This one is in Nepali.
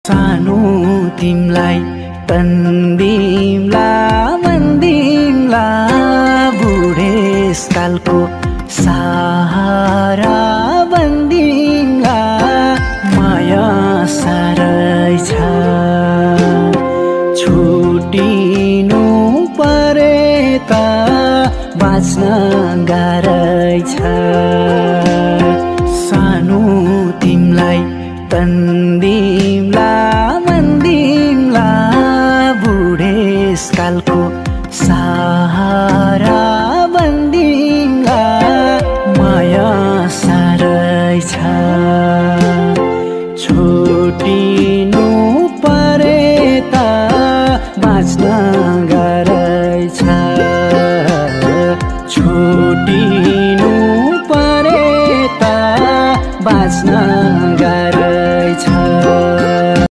सानो तिमलाई तन्दिमला भन्दिमला बुढेसकालको सहारा भन्दिमला माया साह्रै छ छुटिनु परे त बाँच्न गाह्रै छ सानो तिमलाई